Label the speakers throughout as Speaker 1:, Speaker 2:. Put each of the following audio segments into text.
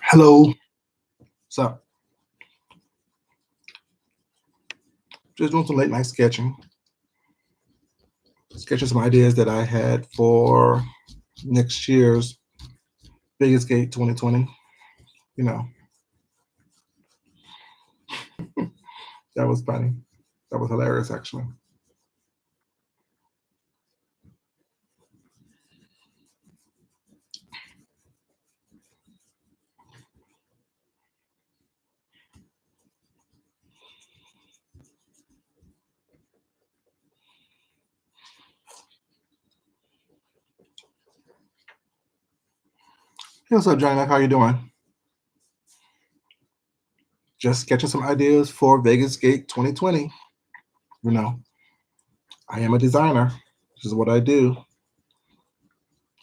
Speaker 1: Hello. So, just doing some late night sketching. Sketching some ideas that I had for next year's Vegas Gate 2020. You know, that was funny. That was hilarious, actually. Hey, what's up, Johnny? How you doing? Just sketching some ideas for Vegas Gate 2020. You know, I am a designer. This is what I do.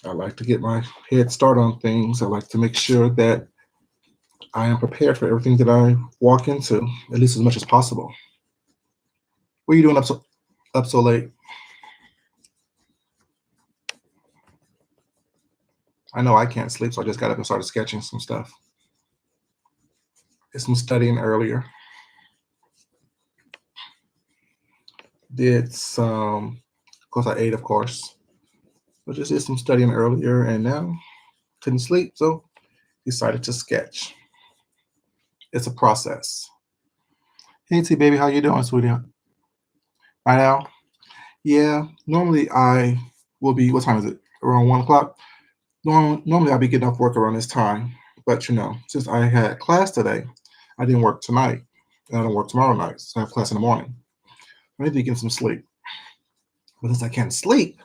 Speaker 1: I like to get my head start on things. I like to make sure that I am prepared for everything that I walk into, at least as much as possible. What are you doing up so late? I know I can't sleep, so I just got up and started sketching some stuff. Did some studying earlier. Did some, of course, I ate, of course, but just did some studying earlier, and now couldn't sleep, so decided to sketch. It's a process. Hey, T baby, how you doing, sweetie? Right now? Yeah. Normally I will be. What time is it? Around 1 o'clock. Normally I'll be getting off work around this time, but since I had class today, I didn't work tonight, and I don't work tomorrow night, so I have class in the morning. I need to get some sleep. But since I can't sleep,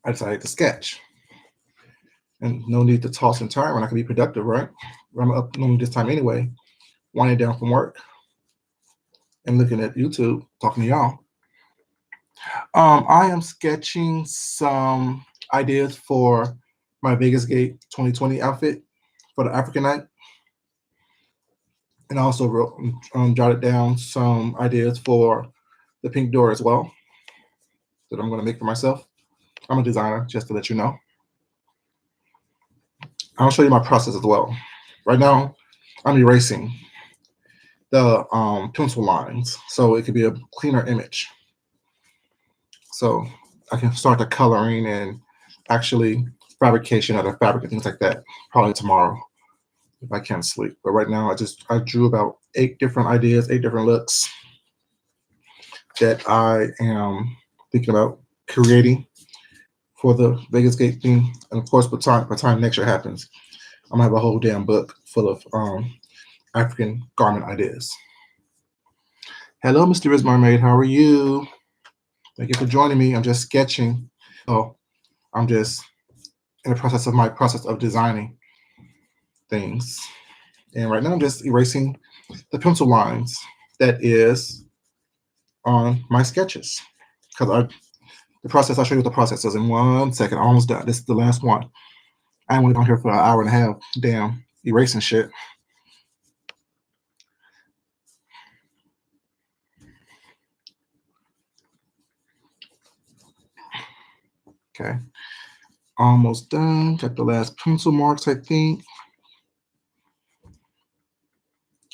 Speaker 1: I decided to sketch. And no need to toss and turn when I can be productive, right? I'm up normally this time anyway, winding down from work and looking at YouTube, talking to y'all. I am sketching some ideas for my Vegas Gate 2020 outfit for the African night, and I also jotted down some ideas for the pink door as well that I'm going to make for myself. I'm a designer, just to let you know. I'll show you my process as well. Right now, I'm erasing the pencil lines so it could be a cleaner image. So I can start the coloring and actually fabrication of the fabric and things like that probably tomorrow if I can't sleep. But right now I drew about 8 different ideas, 8 different looks that I am thinking about creating for the Vegas Gate theme. And of course, by the time next year happens, I'm gonna have a whole damn book full of African garment ideas. Hello, Mysterious Mermaid. How are you? Thank you for joining me. I'm just sketching. Oh, I'm just in the process of my process of designing things. And right now I'm just erasing the pencil lines that is on my sketches. because the process, I'll show you what the process is in 1 second. I'm almost done. This is the last one. I only been on here for an hour and a half. Damn, erasing shit. Okay, almost done. Got the last pencil marks, I think.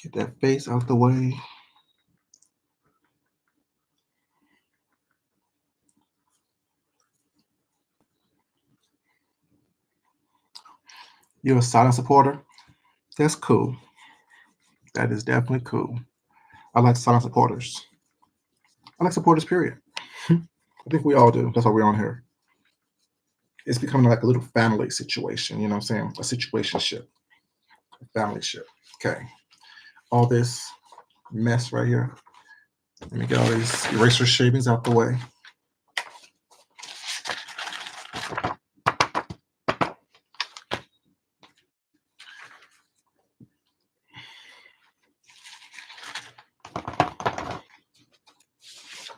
Speaker 1: Get that face out the way. You're a silent supporter? That's cool. That is definitely cool. I like silent supporters. I like supporters, period. I think we all do. That's why we're on here. It's becoming like a little family situation, you know what I'm saying? A situationship, a family ship. Okay. All this mess right here. Let me get all these eraser shavings out the way.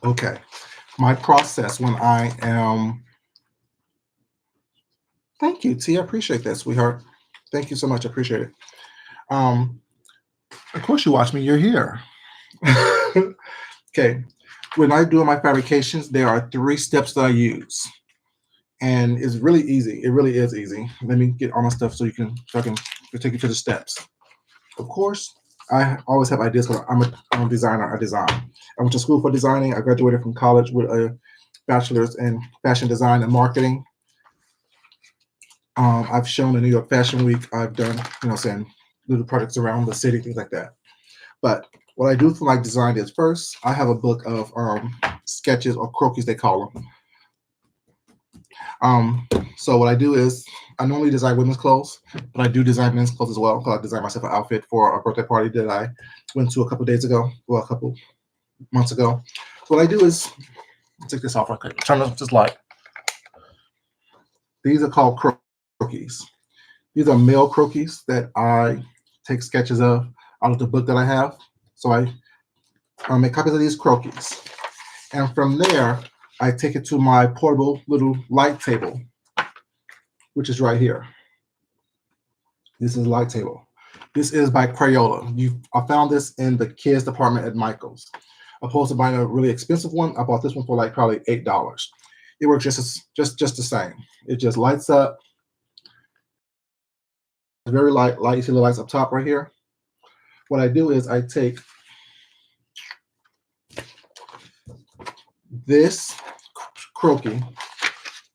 Speaker 1: Okay. My process when I am. Thank you, T. I appreciate that, sweetheart. Thank you so much. I appreciate it. Um, of course, you watch me. You're here. Okay. When I do my fabrications, there are 3 steps that I use, and it's really easy. It really is easy. Let me get all my stuff so I can take you to the steps. Of course, I always have ideas because I'm a designer. I design. I went to school for designing. I graduated from college with a bachelor's in fashion design and marketing. I've shown in New York Fashion Week. I've done, saying little projects around the city, things like that. But what I do for my design is first, I have a book of sketches or croquis, they call them. So what I do is I normally design women's clothes, but I do design men's clothes as well. Because I designed myself an outfit for a birthday party that I went to a couple days ago, well, a couple months ago. So what I do is take this off real quick. Turn this light. These are called croquis. These are male croquis that I take sketches of out of the book that I have. So I make copies of these croquis. And from there, I take it to my portable little light table, which is right here. This is a light table. This is by Crayola. I found this in the kids department at Michael's. Opposed to buying a really expensive one, I bought this one for like probably $8. It works just the same. It just lights up. It's very light. You see the lights up top right here. What I do is I take this croquis,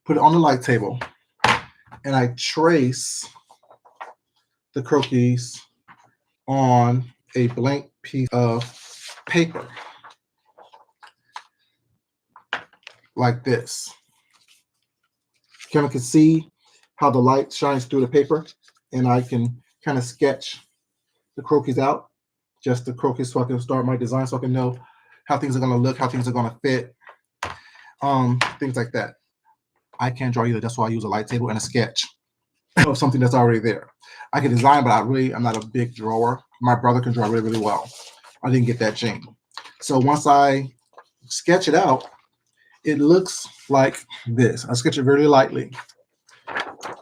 Speaker 1: put it on the light table, and I trace the croquis on a blank piece of paper like this. Camera can see how the light shines through the paper, and I can kind of sketch the croquis out, just the croquis, so I can start my design, so I can know how things are going to look, how things are going to fit, things like that. I can't draw either. That's why I use a light table and a sketch of something that's already there. I can design, but I'm not a big drawer. My brother can draw really, really well. I didn't get that gene. So once I sketch it out, it looks like this. I sketch it very lightly.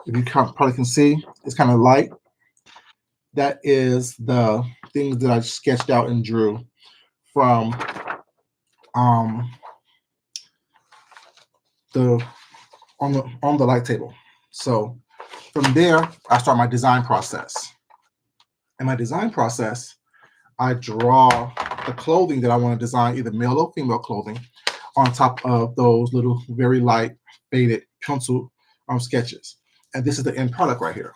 Speaker 1: If you probably can see, it's kind of light. That is the things that I sketched out and drew from on the light table. So from there, I start my design process. In my design process, I draw the clothing that I want to design, either male or female clothing, on top of those little very light faded pencil sketches. And this is the end product right here.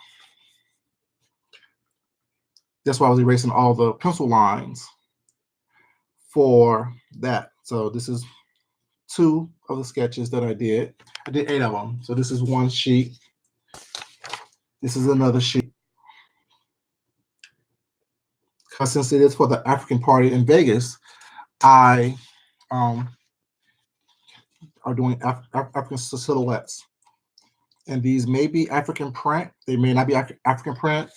Speaker 1: That's why I was erasing all the pencil lines for that. So this is 2 of the sketches that I did. I did 8 of them. So this is one sheet. This is another sheet. Because since it is for the African party in Vegas, I are doing African silhouettes. And these may be African print. They may not be African print.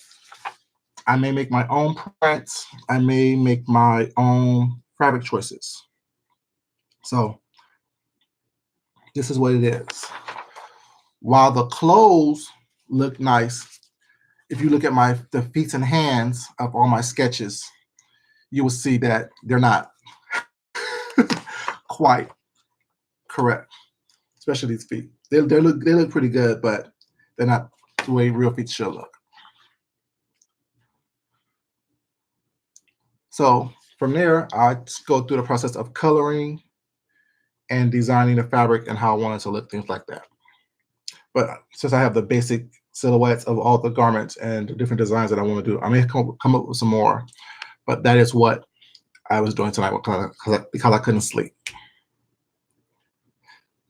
Speaker 1: I may make my own prints. I may make my own fabric choices. So This is what it is. While the clothes look nice, if you look at the feet and hands of all my sketches, you will see that they're not quite correct, especially these feet. They look pretty good, but they're not the way real feet should look. So from there, I go through the process of coloring and designing the fabric and how I want it to look, things like that. But since I have the basic silhouettes of all the garments and the different designs that I want to do, I may come up with some more. But that is what I was doing tonight because I couldn't sleep.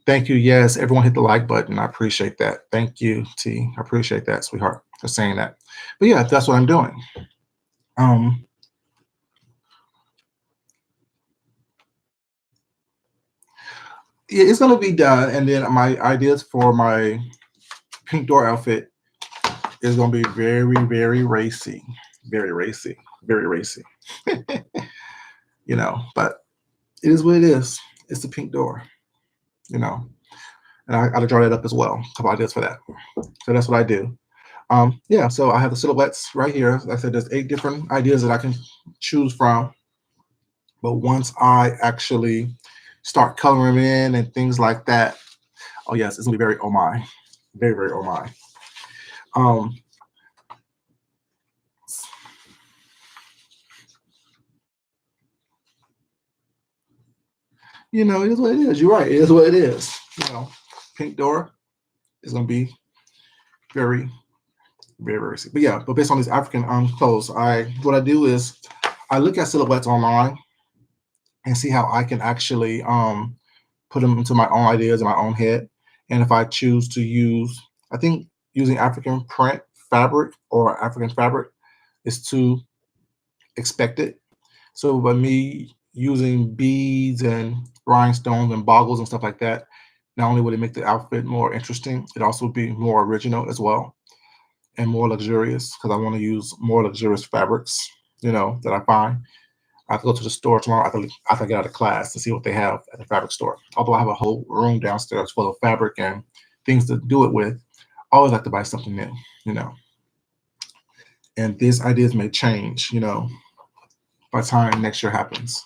Speaker 1: Thank you. Yes, everyone hit the like button. I appreciate that. Thank you, T. I appreciate that, sweetheart, for saying that. But yeah, that's what I'm doing. Yeah, it's gonna be done, and then my ideas for my pink door outfit is gonna be very, very racy, very racy, very racy. But it is what it is. It's the pink door, and I got to draw that up as well. A couple ideas for that. So that's what I do. Yeah, so I have the silhouettes right here. Like I said, there's 8 different ideas that I can choose from. But once I actually start coloring in and things like that, oh yes, it's gonna be very oh my, very, very oh my. It is what it is. You're right. It is what it is. Pink door is gonna be very, very, very sick. But yeah, but based on these African clothes, what I do is I look at silhouettes online and see how I can actually put them into my own ideas in my own head. And if I choose to use, I think using African print fabric or African fabric is too expected. So by me using beads and rhinestones and boggles and stuff like that, not only would it make the outfit more interesting, it also would be more original as well and more luxurious because I want to use more luxurious fabrics, that I find. I have to go to the store tomorrow after I get out of class to see what they have at the fabric store. Although I have a whole room downstairs full of fabric and things to do it with, I always like to buy something new, you know. And these ideas may change, by the time next year happens,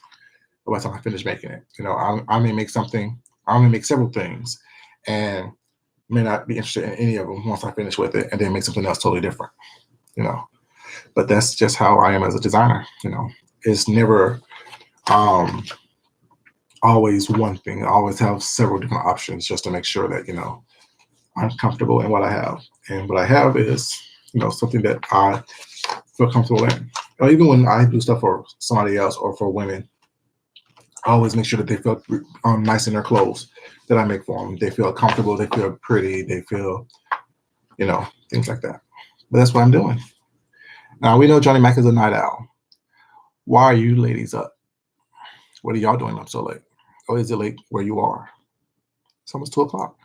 Speaker 1: or by the time I finish making it. I may make something, I may make several things, and may not be interested in any of them once I finish with it, and then make something else totally different, you know. But that's just how I am as a designer, It's never always one thing. I always have several different options just to make sure that, I'm comfortable in what I have. And what I have is, something that I feel comfortable in. Or even when I do stuff for somebody else or for women, I always make sure that they feel nice in their clothes that I make for them. They feel comfortable, they feel pretty, they feel, things like that. But that's what I'm doing. Now, we know Johnny Mac is a night owl. Why are you ladies up? What are y'all doing up so late? Or is it late where you are? It's almost 2 o'clock.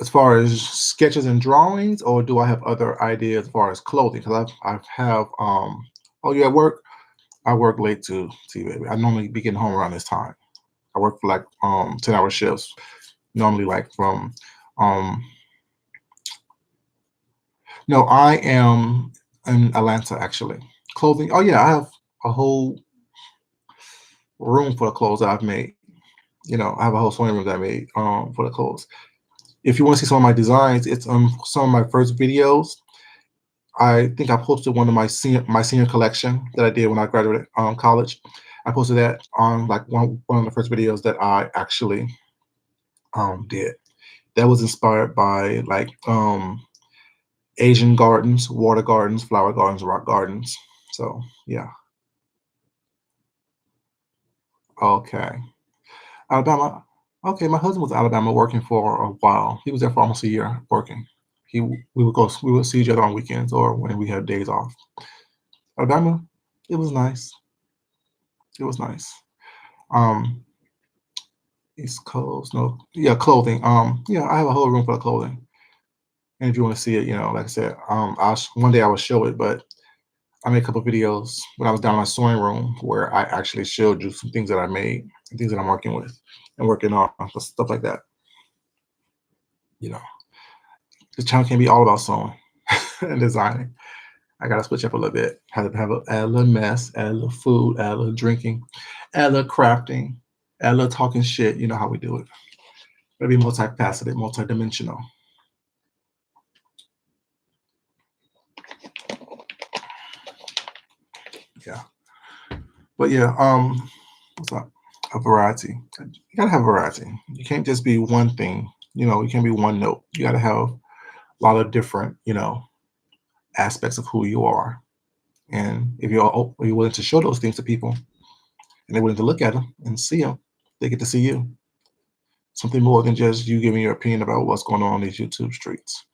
Speaker 1: As far as sketches and drawings, or do I have other ideas as far as clothing? Because I have, oh, you at work? I work late too, baby. I normally be getting home around this time. I work for like 10-hour shifts, normally like from, no, I am in Atlanta actually. Clothing, oh yeah, I have a whole room for the clothes that I've made. I have a whole sewing room that I made for the clothes. If you want to see some of my designs, it's some of my first videos. I think I posted one of my senior collection that I did when I graduated college. I posted that on like one of the first videos that I actually did. That was inspired by like Asian gardens, water gardens, flower gardens, rock gardens. So yeah. Okay. Alabama. Okay, my husband was in Alabama working for a while. He was there for almost a year working. We would see each other on weekends or when we had days off. Alabama, it was nice. It was nice. Um, East Coast, no, yeah, clothing. Yeah, I have a whole room full of clothing. And if you want to see it, like I said, one day I will show it, but I made a couple videos when I was down in my sewing room where I actually showed you some things that I made and things that I'm working with and working on, stuff like that. You know, the channel can't be all about sewing and designing. I gotta switch up a little bit. Add a little mess, add a little food, add a little drinking, add a little crafting, add a little talking shit. You know how we do it. Gotta be multifaceted, multidimensional. Yeah. But yeah, what's up? A variety. You gotta have variety. You can't just be one thing. You can't be one note. You gotta have a lot of different, aspects of who you are. And if you're willing to show those things to people, and they're willing to look at them and see them, they get to see you. Something more than just you giving your opinion about what's going on these YouTube streets.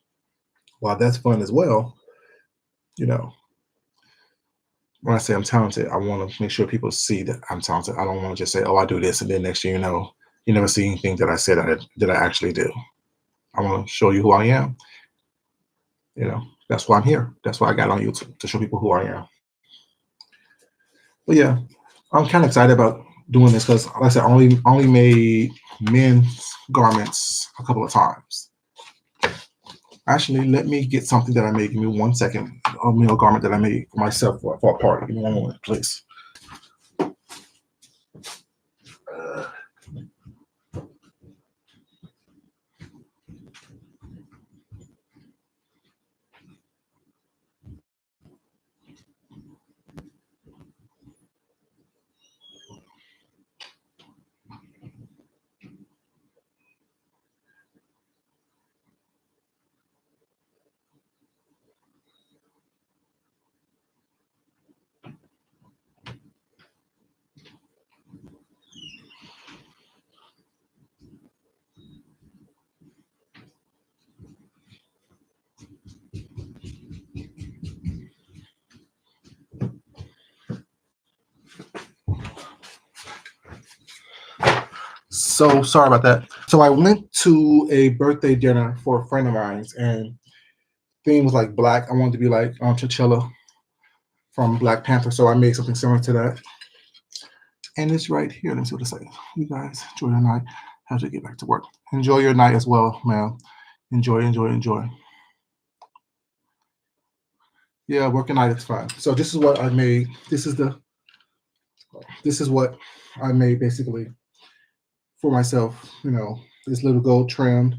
Speaker 1: While that's fun as well, you know, when I say I'm talented, I want to make sure people see that I'm talented. I don't want to just say, "Oh, I do this," and then next thing you know, you never see anything that I said that I actually do. I want to show you who I am. That's why I'm here. That's why I got on YouTube, to show people who I am. But yeah, I'm kind of excited about doing this because, like I said, I only made men's garments a couple of times. Actually, let me get something that I made. Give me 1 second. A male garment that I made for myself for a party. Give me one moment, please. So sorry about that. So I went to a birthday dinner for a friend of mine's, and theme was like black. I wanted to be like T'Challa from Black Panther, so I made something similar to that. And it's right here. Let me see what it says. You guys enjoy your night. Have to get back to work. Enjoy your night as well, man. Enjoy, enjoy, enjoy. Yeah, working night is fun. So this is what I made. This is what I made basically for myself. This little gold trimmed,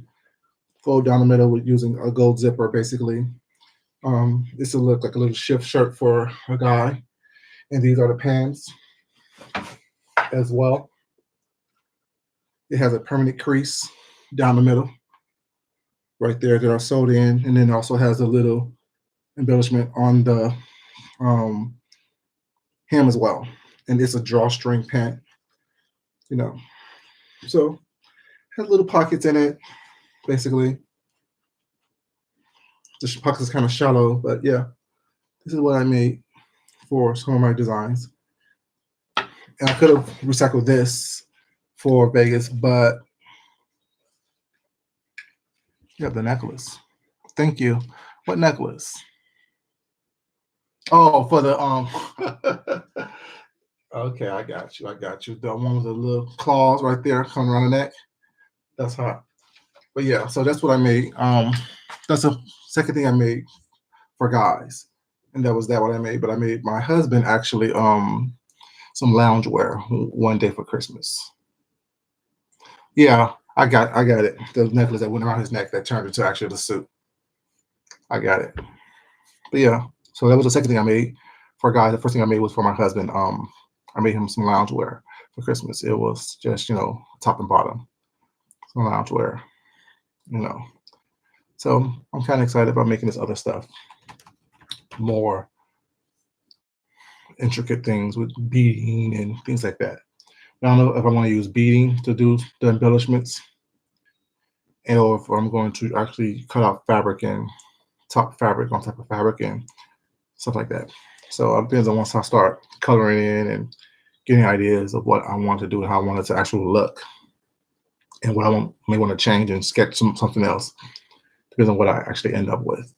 Speaker 1: gold down the middle with using a gold zipper basically. This will look like a little shift shirt for a guy. And these are the pants as well. It has a permanent crease down the middle right there that are sewed in, and then also has a little embellishment on the um, hem as well. And it's a drawstring pant, you know. So has little pockets in it, basically. The pockets is kind of shallow, but yeah, this is what I made for some of my designs. And I could have recycled this for Vegas, but yeah, the necklace. Thank you. What necklace? Oh, for the Okay, I got you. I got you. The one with the little claws right there coming around the neck. That's hot. But yeah, so that's what I made. That's the second thing I made for guys, and that was that what I made. But I made my husband actually some loungewear one day for Christmas. Yeah, I got it. The necklace that went around his neck that turned into actually the suit. I got it. But yeah, so that was the second thing I made for a guy. The first thing I made was for my husband. I made him some loungewear for Christmas. It was just top and bottom, some loungewear. You know, so I'm kind of excited about making this other stuff, more intricate things with beading and things like that. I don't know if I want to use beading to do the embellishments, or if I'm going to actually cut out fabric and top fabric on top of fabric and stuff like that. So it depends on once I start coloring in and getting ideas of what I want to do and how I want it to actually look, and what may want to change and sketch something else. Depends on what I actually end up with.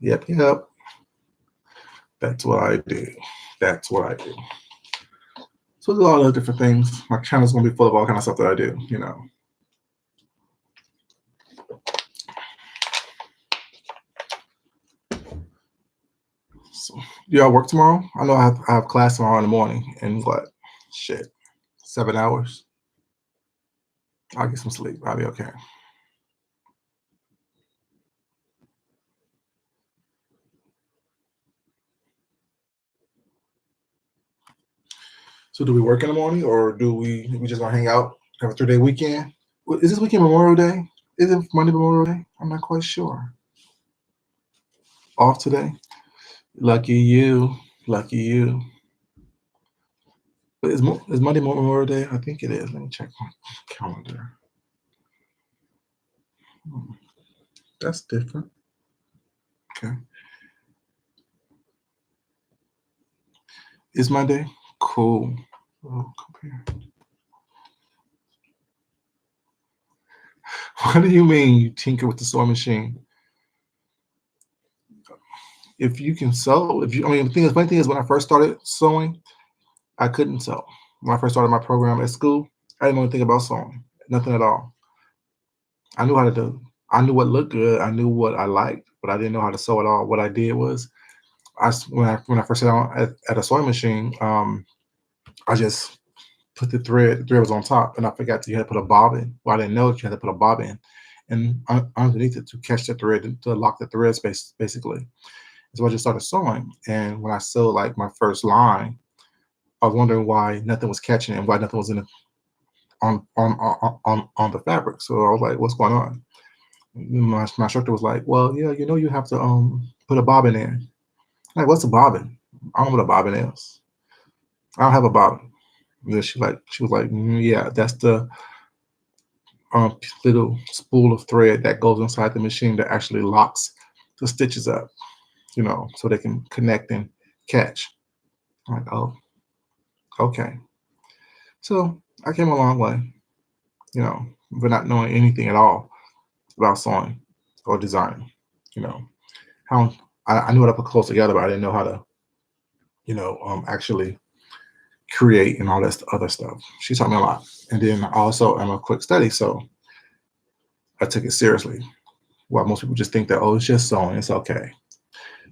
Speaker 1: Yep, yep. That's what I do. That's what I do. So there's a lot of different things. My channel's gonna be full of all kind of stuff that I do, you know. So do y'all work tomorrow? I know I have class tomorrow in the morning and what? Shit. 7 hours. I'll get some sleep. I'll be okay. So do we work in the morning or do we just gonna hang out, have a 3 day weekend? Is this weekend Memorial Day? Is it Monday Memorial Day? I'm not quite sure. Off today? Lucky you. Lucky you. But is Monday Memorial Day? I think it is. Let me check my calendar. Hmm, that's different. Okay. Is Monday? Cool. Oh, compare. What do you mean you tinker with the sewing machine? If you can sew, if you, I mean, the thing is, funny thing is, when I first started sewing, I couldn't sew. When I first started my program at school, I didn't know anything about sewing, nothing at all. I knew how to do. I knew what looked good. I knew what I liked, but I didn't know how to sew at all. What I did was, when I first sat down at a sewing machine, I just put the thread. The thread was on top, and I forgot that you had to put a bobbin. Well, I didn't know that you had to put a bobbin, and underneath it to catch the thread to lock the thread space, basically. So I just started sewing, and when I sewed like my first line, I was wondering why nothing was catching and why nothing was in the, on the fabric. So I was like, "What's going on?" My instructor was like, "Well, yeah, you have to put a bobbin in." Like, what's a bobbin? I don't know what a bobbin is. I don't have a bobbin. And then she was like, yeah, that's the little spool of thread that goes inside the machine that actually locks the stitches up, so they can connect and catch. I'm like, oh, okay. So I came a long way, but not knowing anything at all about sewing or design. You know, how I knew how to put clothes together, but I didn't know how to, actually create and all that other stuff. She taught me a lot. And then also I'm a quick study, so I took it seriously. While most people just think that, oh, it's just sewing, it's okay.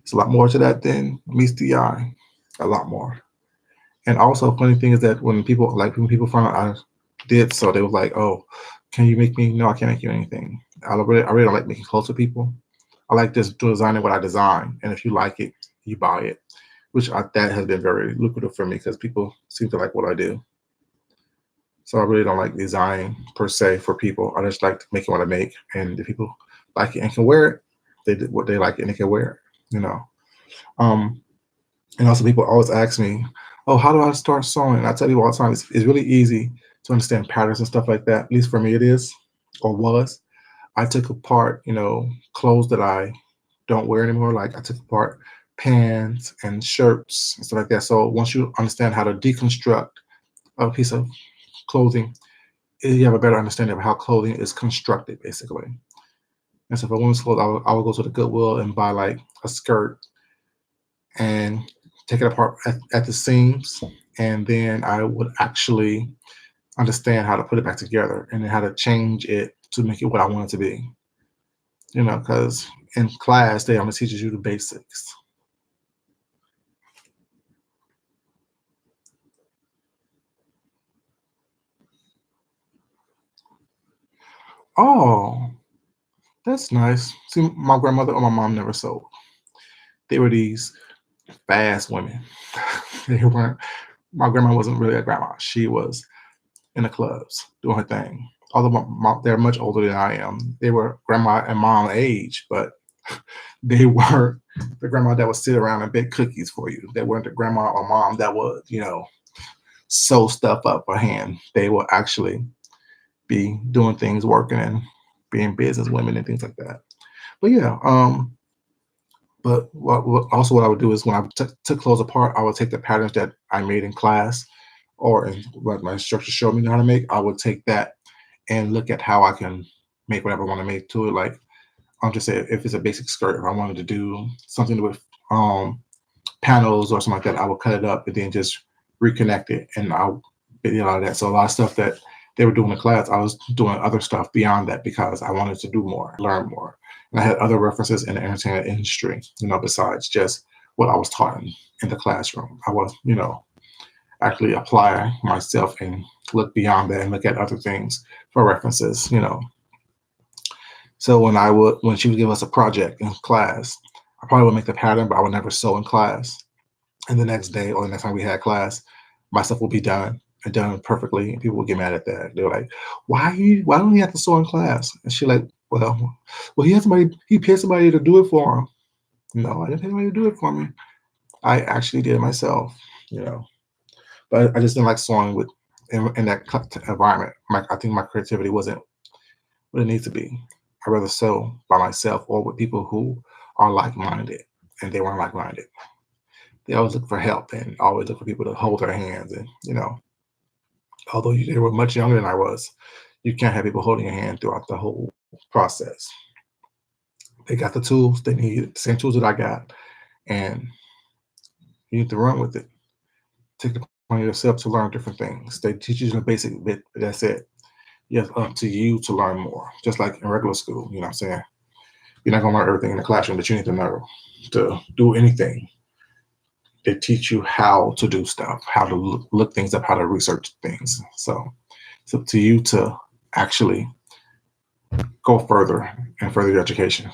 Speaker 1: It's a lot more to that than meets the eye. A lot more. And also, funny thing is that when people found out I did so, they was like, "Oh, can you make me?" No, I can't make you anything. I really don't like making clothes for people. I like just designing what I design, and if you like it, you buy it, that has been very lucrative for me because people seem to like what I do. So I really don't like designing per se for people. I just like making what I make, and if people like it and can wear it, they did what they like it and they can wear it. You know. Um, And also, people always ask me, "Oh, how do I start sewing?" And I tell people all the time, it's really easy to understand patterns and stuff like that. At least for me, it is or was. I took apart, clothes that I don't wear anymore. Like I took apart pants and shirts and stuff like that. So once you understand how to deconstruct a piece of clothing, you have a better understanding of how clothing is constructed, basically. And so for women's clothes, I would go to the Goodwill and buy like a skirt and take it apart at the seams, and then I would actually understand how to put it back together and then how to change it to make it what I want it to be. Because in class they only teaches you the basics. Oh, that's nice. See, my grandmother or my mom never sewed. They were these fast women. They weren't. My grandma wasn't really a grandma. She was in the clubs doing her thing. Although they're much older than I am. They were grandma and mom age, but they were the grandma that would sit around and bake cookies for you. They weren't the grandma or mom that would, sew stuff up for hand. They will actually be doing things, working and being business women and things like that. But yeah, but what I would do is when I took clothes apart, I would take the patterns that I made in class or what my instructor showed me how to make. I would take that and look at how I can make whatever I want to make to it. Like I'll just say if it's a basic skirt, if I wanted to do something with panels or something like that, I would cut it up and then just reconnect it, and I'll get a lot of that. So a lot of stuff that they were doing in class, I was doing other stuff beyond that because I wanted to do more, learn more. And I had other references in the entertainment industry, besides just what I was taught in the classroom. I was, actually apply myself and look beyond that and look at other things for references. So when she would give us a project in class, I probably would make the pattern, but I would never sew in class. And the next day or the next time we had class, my stuff will be done and done perfectly. And people would get mad at that. They were like, why don't you have to sew in class? And she like, well, he paid somebody to do it for him. No, I didn't pay anybody to do it for me. I actually did it myself. But I just didn't like sewing in that environment. I think my creativity wasn't what it needs to be. I'd rather sew by myself or with people who are like-minded, and they weren't like-minded. They always look for help and always look for people to hold their hands. And although they were much younger than I was, you can't have people holding your hand throughout the whole process. They got the tools they need, the same tools that I got, and you need to run with it. Take it upon yourself to learn different things. They teach you the basic bit, but that's it. Yes, up to you to learn more. Just like in regular school, you know what I'm saying? You're not gonna learn everything in the classroom that you need to know to do anything. They teach you how to do stuff, how to look things up, how to research things. So it's up to you to actually go further and further your education.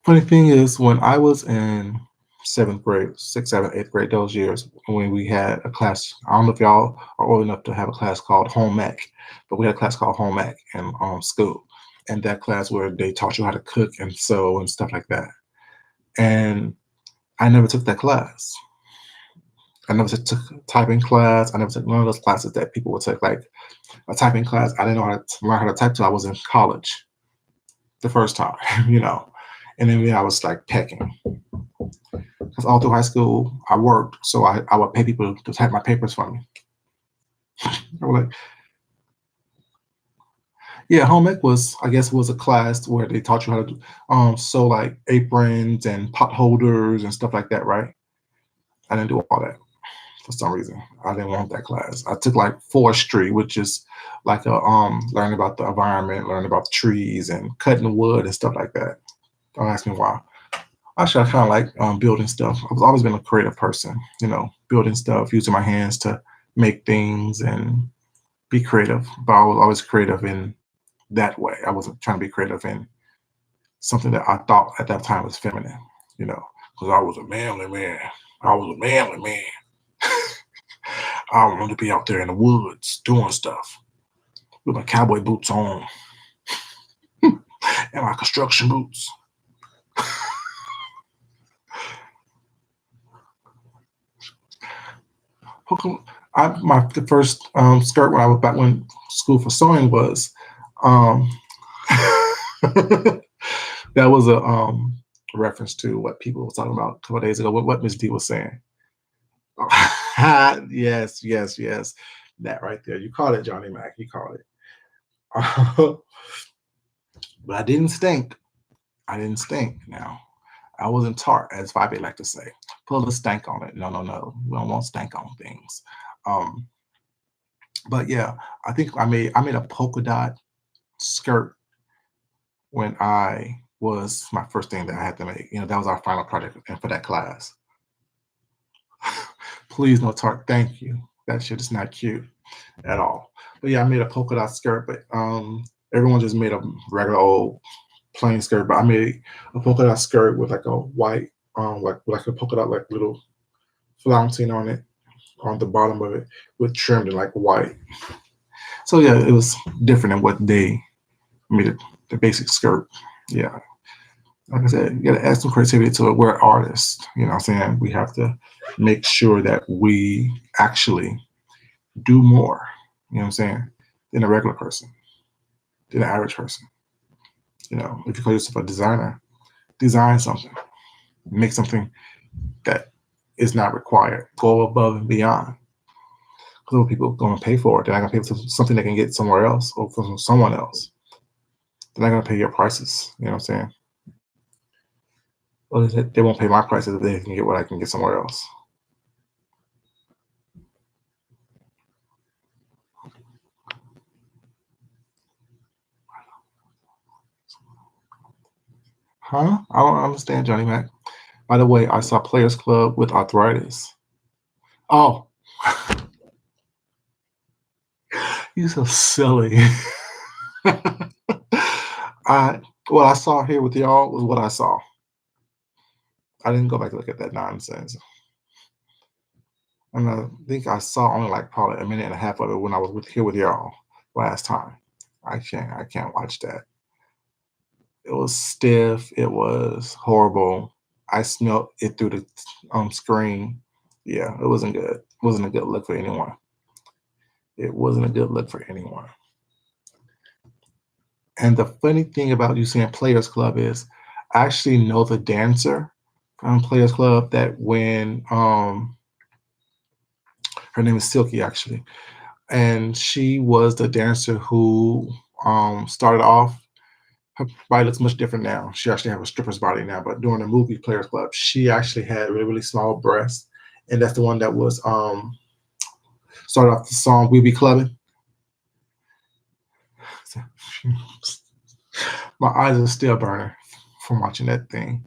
Speaker 1: Funny thing is, when I was in seventh grade, sixth, seventh, eighth grade, those years when we had a class, I don't know if y'all are old enough to have a class called home ec, but we had a class called home ec in school, and that class where they taught you how to cook and sew and stuff like that. And I never took that class. I never took typing class. I never took none of those classes that people would take, like a typing class. I didn't know how to learn how to type till I was in college the first time. And then I was like pecking. Because all through high school, I worked, so I would pay people to type my papers for me. I was like, yeah, home ec was a class where they taught you how to sew like aprons and pot holders and stuff like that, right? I didn't do all that for some reason. I didn't want that class. I took like forestry, which is like a learning about the environment, learning about the trees and cutting wood and stuff like that. Don't ask me why. Actually, I kind of like building stuff. I've always been a creative person, building stuff, using my hands to make things and be creative. But I was always creative in that way. I wasn't trying to be creative in something that I thought at that time was feminine, because I was a manly man. I was a manly man. I wanted to be out there in the woods doing stuff with my cowboy boots on and my construction boots. The first skirt when I was back when school for sewing was um, that was a reference to what people were talking about a couple of days ago. What Miss D was saying. Yes, yes, yes. That right there. You called it, Johnny Mac. You called it. But I didn't stink. I didn't stink. Now I wasn't tart, as Fabi like to say. Put a little stank on it. No, no, no. We don't want stank on things. Um, but yeah, I think I made a polka dot skirt when I was my first thing that I had to make. That was our final project and for that class. Please no tart. Thank you. That shit is not cute at all. But yeah, I made a polka dot skirt, but everyone just made a regular old plain skirt. But I made a polka dot skirt with like a white, like a polka dot like little flouncing on it on the bottom of it with trimmed in like white. So yeah, it was different than what they made it the basic skirt. Yeah. Like I said, you gotta add some creativity to it. We're artists, you know what I'm saying? We have to make sure that we actually do more, you know what I'm saying, than a regular person, than an average person. If you call yourself a designer, design something, make something that is not required, go above and beyond. Because people going to pay for it. They're not going to pay for something they can get somewhere else or from someone else. They're not going to pay your prices. You know what I'm saying? Well, they won't pay my prices if they can get what I can get somewhere else. Huh? I don't understand, Johnny Mac. By the way, I saw Players Club with arthritis. Oh, you're so silly. I what I saw here with y'all was what I saw. I didn't go back to look at that nonsense. And I think I saw only like probably a minute and a half of it when I was here with y'all last time. I can't watch that. It was stiff. It was horrible. I smelled it through the screen. Yeah, it wasn't good. It wasn't a good look for anyone. It wasn't a good look for anyone. And the funny thing about you saying Players Club is I actually know the dancer from Players Club that when her name is Silky actually. And she was the dancer who started off. Her body looks much different now. She actually has a stripper's body now, but during the movie Players Club, she actually had really, really small breasts. And that's the one that was started off the song We Be Clubbing. My eyes are still burning from watching that thing.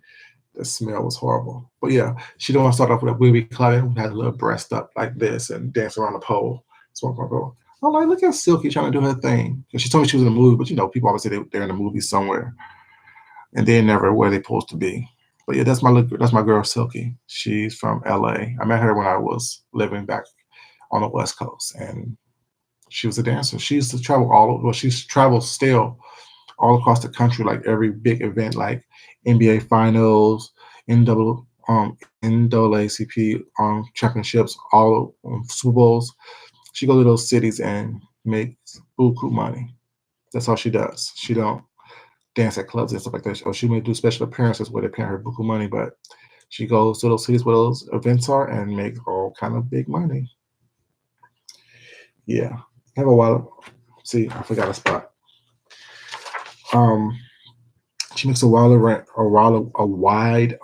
Speaker 1: The smell was horrible. But yeah, she don't want to start off with a We Be Clubbing, had a little breast up like this and dance around the pole. So I'm gonna go. I'm like, look at Silky trying to do her thing. And she told me she was in a movie, but people always say they're in a movie somewhere, and they're never where they're supposed to be. But yeah, that's my girl Silky. She's from LA. I met her when I was living back on the West Coast, and she was a dancer. She used to travel all over. Well, she's traveled still all across the country, like every big event, like NBA Finals, NAACP championships, all Super Bowls. She goes to those cities and makes buku money. That's all she does. She don't dance at clubs and stuff like that. Or she may do special appearances where they pay her buku money, but she goes to those cities where those events are and make all kind of big money. Yeah. Have a while. See, I forgot a spot. Um, she makes a wide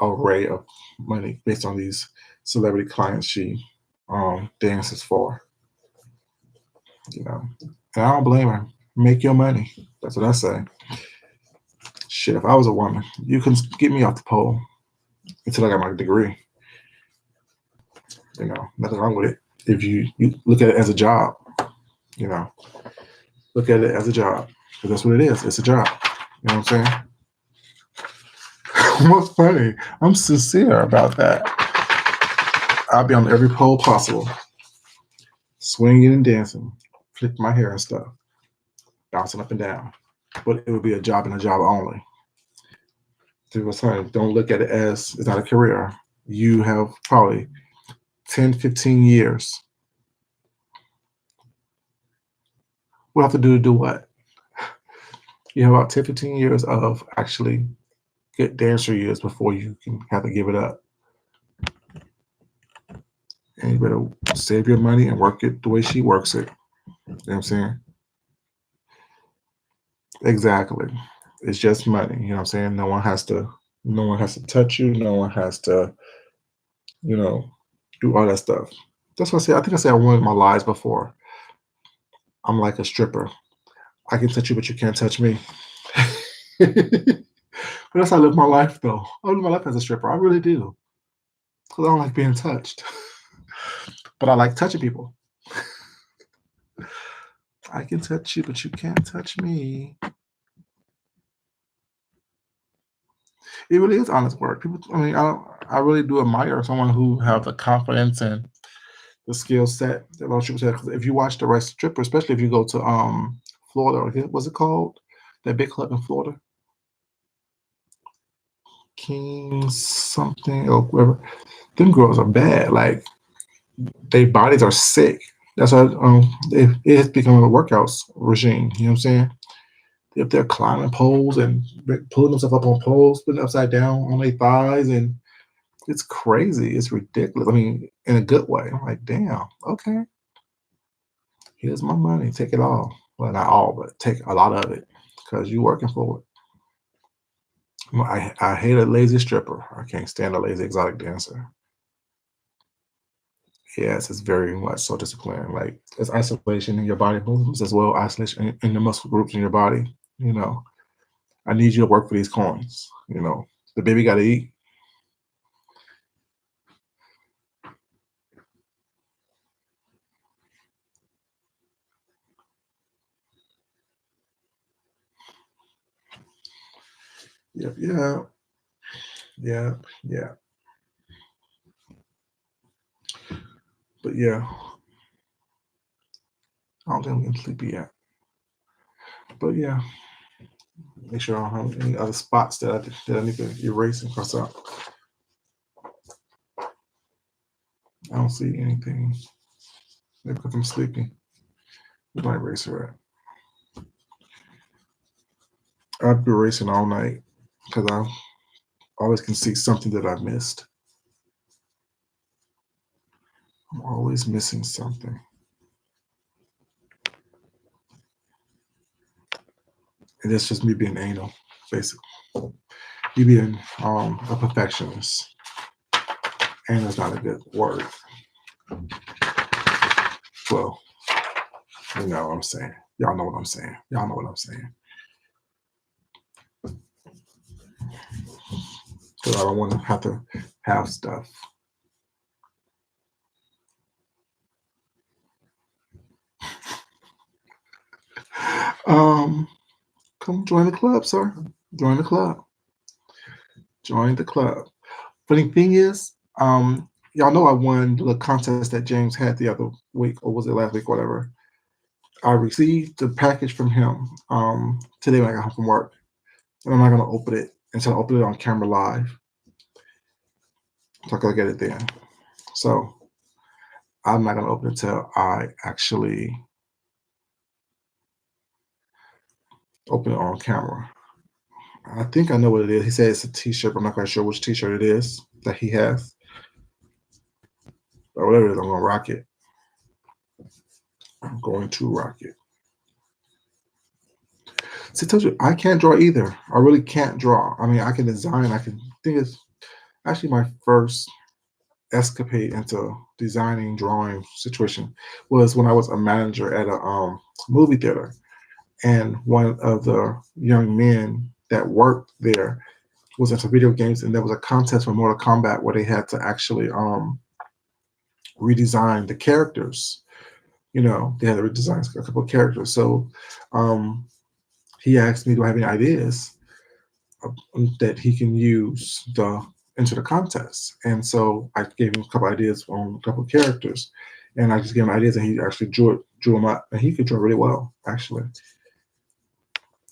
Speaker 1: array of money based on these celebrity clients she dances for. And I don't blame her. Make your money. That's what I say. Shit, if I was a woman, you can get me off the pole until I got my degree. Nothing wrong with it. If you look at it as a job, you know, look at it as a job because that's what it is. It's a job. You know what I'm saying? What's funny? I'm sincere about that. I'll be on every pole possible, swinging and dancing, flipping my hair and stuff, bouncing up and down. But it would be a job and a job only. Don't look at it as it's not a career. You have probably 10, 15 years. What have to do what? You have about 10, 15 years of actually good dancer years before you can have to give it up. And you better save your money and work it the way she works it. You know what I'm saying? Exactly. It's just money. You know what I'm saying? No one has to touch you. No one has to, do all that stuff. That's what I said. I think I said one of my lies before. I'm like a stripper. I can touch you, but you can't touch me. But that's how I live my life, though. I live my life as a stripper. I really do. Because I don't like being touched. But I like touching people. I can touch you, but you can't touch me. It really is honest work. People, I really do admire someone who have the confidence and the skill set that most people say. 'Cause if you watch the right stripper, especially if you go to Florida, or what's it called? That big club in Florida, King something or whatever. Them girls are bad. Like their bodies are sick. That's why it has become a workouts regime. You know what I'm saying? If they're climbing poles and pulling themselves up on poles, putting upside down on their thighs, and it's crazy. It's ridiculous. I mean, in a good way. I'm like, damn, okay. Here's my money. Take it all. Well, not all, but take a lot of it because you're working for it. I hate a lazy stripper. I can't stand a lazy exotic dancer. Yes, it's very much so disciplined. Like it's isolation in your body movements as well, isolation in the muscle groups in your body. You know, I need you to work for these coins. The baby got to eat. Yep, yeah, yeah, yeah. But yeah, I don't think I'm getting sleepy yet. But yeah, make sure I don't have any other spots that I need to erase and cross out. I don't see anything. Maybe because I'm sleepy. Where's my eraser at? I've been erasing all night because I always can see something that I missed. I'm always missing something. And that's just me being anal, basically. Me being a perfectionist. And it's not a good word. Well, you know what I'm saying. Y'all know what I'm saying. Y'all know what I'm saying. Because I don't want to have to have stuff. Um, Come join the club, sir. Join the club. Join the club. Funny thing is, y'all know I won the contest that James had the other week, or was it last week, whatever. I received the package from him today when I got home from work, and I'm not gonna open it until I open it on camera live, so I can get it then. So I'm not gonna open it until I actually open it on camera. I think I know what it is. He said it's a T-shirt, but I'm not quite sure which T-shirt it is that he has, or whatever it is. I'm gonna rock it. I'm going to rock it. See, I told you I can't draw either. I really can't draw. I mean, I can design. I can think it's actually my first escapade into designing, drawing situation was when I was a manager at a movie theater, and one of the young men that worked there was into video games, and there was a contest for Mortal Kombat where they had to actually redesign the characters. They had to redesign a couple of characters. So um, he asked me, "Do I have any ideas that he can use the into the contest?" And so I gave him a couple ideas on a couple of characters, and I just gave him ideas, and he actually drew them up, and he could draw really well. Actually,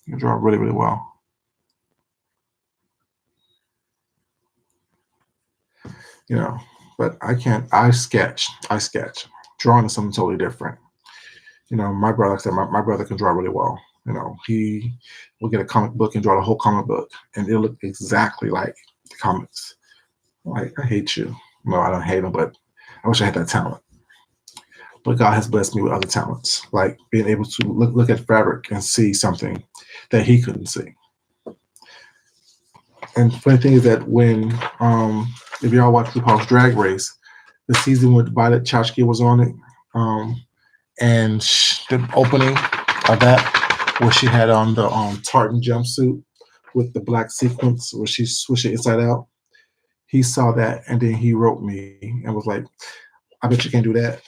Speaker 1: he could draw really really well. You know, but I can't. I sketch. I sketch. Drawing is something totally different. My brother, like I said, my brother can draw really well. He will get a comic book and draw the whole comic book, and it'll look exactly like the comics. Like, I hate you. No, I don't hate him, but I wish I had that talent. But God has blessed me with other talents, like being able to look at fabric and see something that he couldn't see. And the funny thing is that when, if y'all watch RuPaul's Drag Race, the season with Violet Chachki was on it, and the opening of that, where she had on the tartan jumpsuit with the black sequins, where she switched it inside out, he saw that, and then he wrote me and was like, "I bet you can't do that."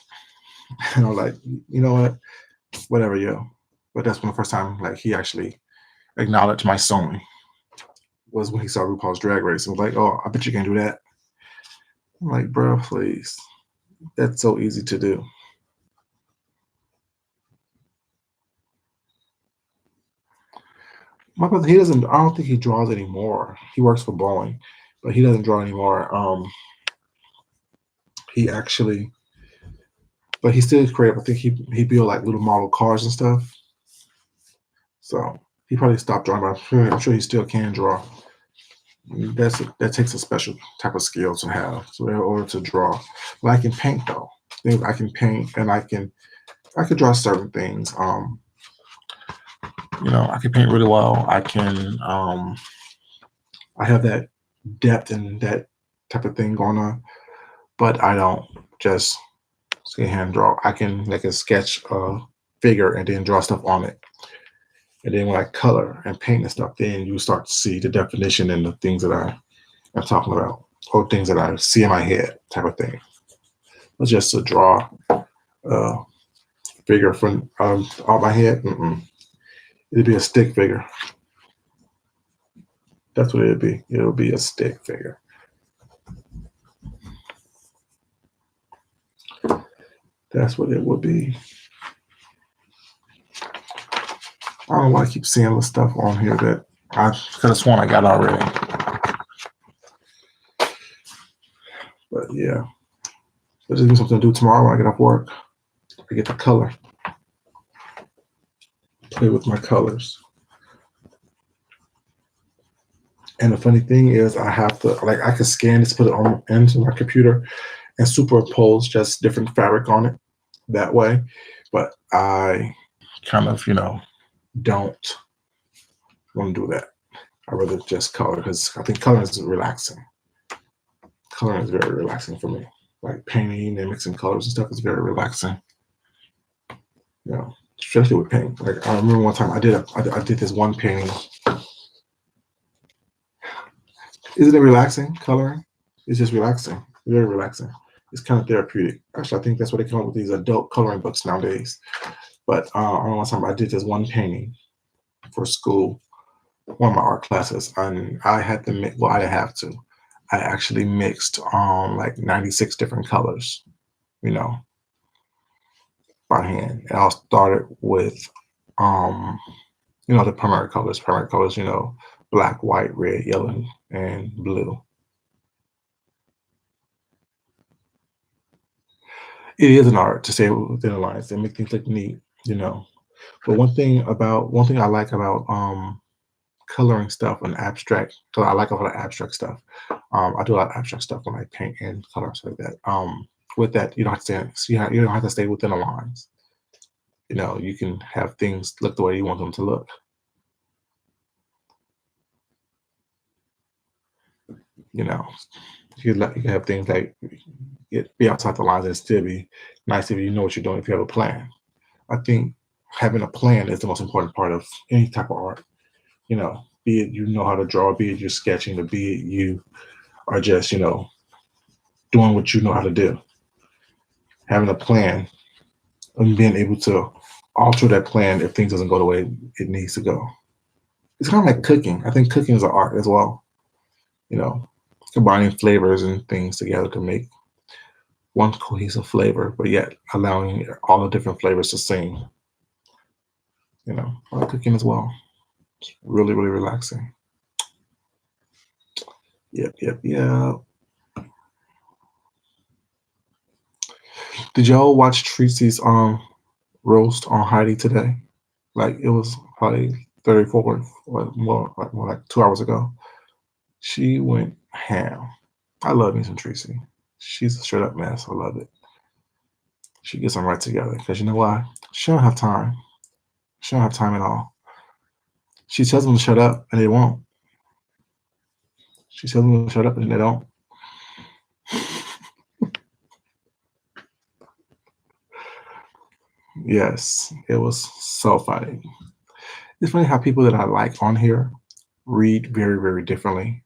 Speaker 1: And I was like, "You know what? Whatever, yo." But that's when the first time like he actually acknowledged my sewing was when he saw RuPaul's Drag Race and was like, "Oh, I bet you can't do that." I'm like, "Bro, please, that's so easy to do." My brother, he doesn't. I don't think he draws anymore. He works for Boeing, but he doesn't draw anymore. He actually, but he still is creative. I think he built like little model cars and stuff. So he probably stopped drawing, but I'm sure he still can draw. That takes a special type of skill to have, so in order to draw. But I can paint though. I can paint, and I can I could draw certain things. I can paint really well. I have that depth and that type of thing going on, but I don't just say hand draw. I can like a sketch a figure and then draw stuff on it. And then when I color and paint and stuff, then you start to see the definition and the things that I'm talking about, or things that I see in my head, type of thing. But just to draw a figure from out my head, it'd be a stick figure. That's what it'd be. It'll be a stick figure. That's what it would be. I don't know why I keep seeing the stuff on here that I could have sworn I got already. But yeah, there's just something to do tomorrow when I get off work. I get the color, play with my colors. And the funny thing is, I have to I could scan this, put it on into my computer, and superimpose just different fabric on it that way. But I kind of don't want to do that. I rather just color because I think coloring is relaxing. Coloring is very relaxing for me. Like painting and mixing colors and stuff is very relaxing. Especially with paint. Like I remember one time I did this one painting. Isn't it relaxing coloring? It's just relaxing. Very relaxing. It's kind of therapeutic. Actually, I think that's what they come up with these adult coloring books nowadays. But I remember one time I did this one painting for school, one of my art classes, and I had to make. Well, I didn't have to. I actually mixed like 96 different colors, you know, by hand. And I started with the primary colors. Primary colors, black, white, red, yellow, and blue. It is an art to stay within the lines and make things look neat. But one thing I like about coloring stuff and abstract, because I like a lot of abstract stuff. I do a lot of abstract stuff when I paint and color stuff like that. With that, you don't have to you don't have to stay within the lines. You can have things look the way you want them to look. You know, you can have things like be outside the lines and still be nice if you know what you're doing. If you have a plan, I think having a plan is the most important part of any type of art. Be it you know how to draw, be it you're sketching, or be it you are just doing what you know how to do. Having a plan and being able to alter that plan if things doesn't go the way it needs to go. It's kind of like cooking. I think cooking is an art as well. You know, combining flavors and things together to make one cohesive flavor, but yet allowing all the different flavors to sing. I like cooking as well. It's really, really relaxing. Yep, yep, yeah. Did y'all watch Tracy's roast on Heidi today? Like it was probably 34 or more like 2 hours ago. She went ham. I love me some Tracy. She's a straight up mess. I love it. She gets them right together because you know why? She don't have time. She don't have time at all. She tells them to shut up and they won't. She tells them to shut up and they don't. Yes, it was so funny. It's funny how people that I like on here read very, very differently.